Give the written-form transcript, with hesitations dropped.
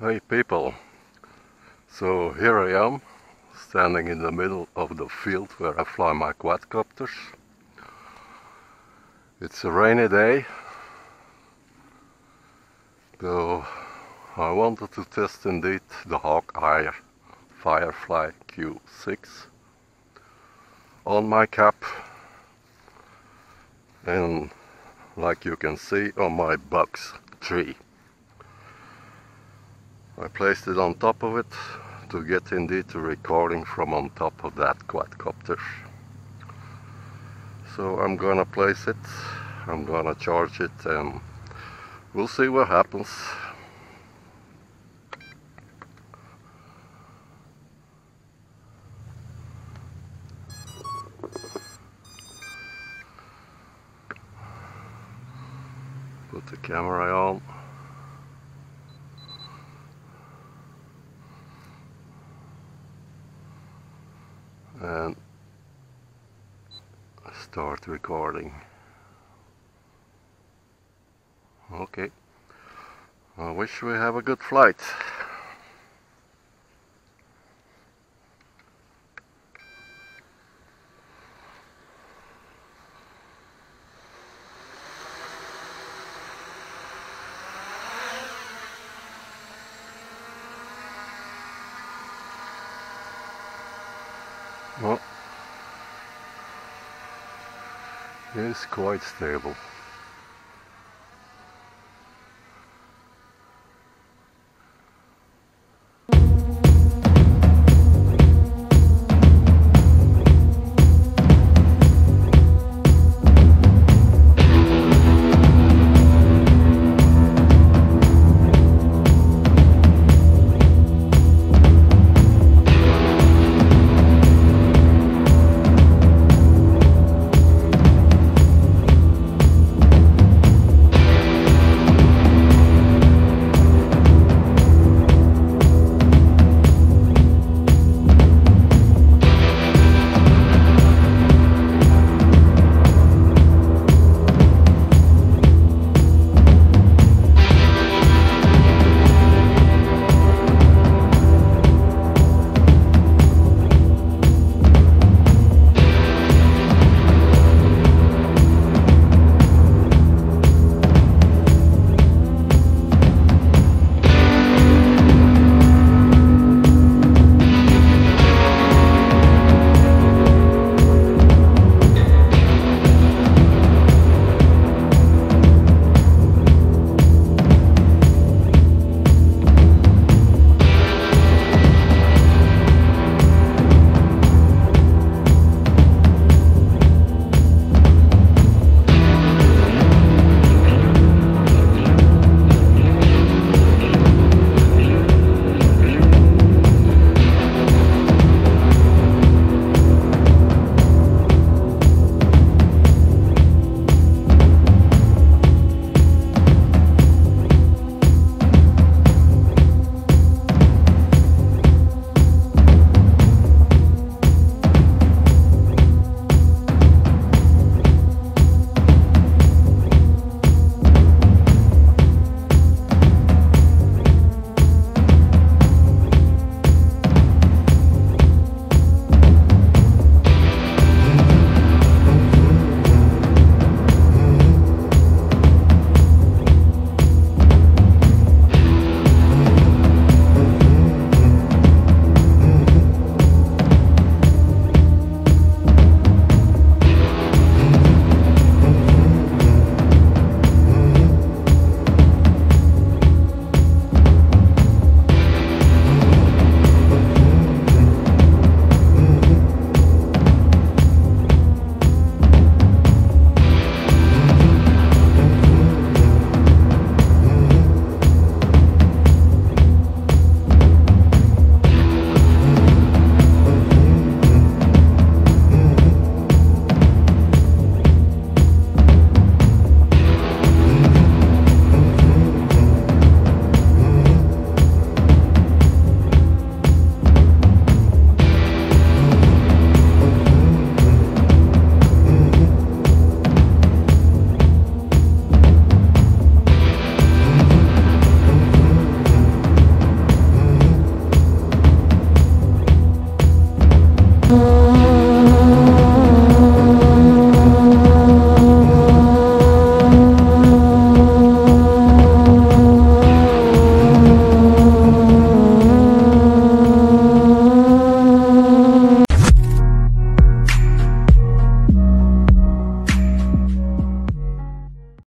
Hey people, so here I am, standing in the middle of the field where I fly my quadcopters. It's a rainy day, so I wanted to test indeed the Hawkeye Firefly Q6 on my cap, and like you can see on my Bugs tree. I placed it on top of it to get indeed the recording from on top of that quadcopter. So I'm gonna place it, I'm gonna charge it, and we'll see what happens. Put the camera on. And start recording. Okay, I wish we have a good flight. Well, it is quite stable.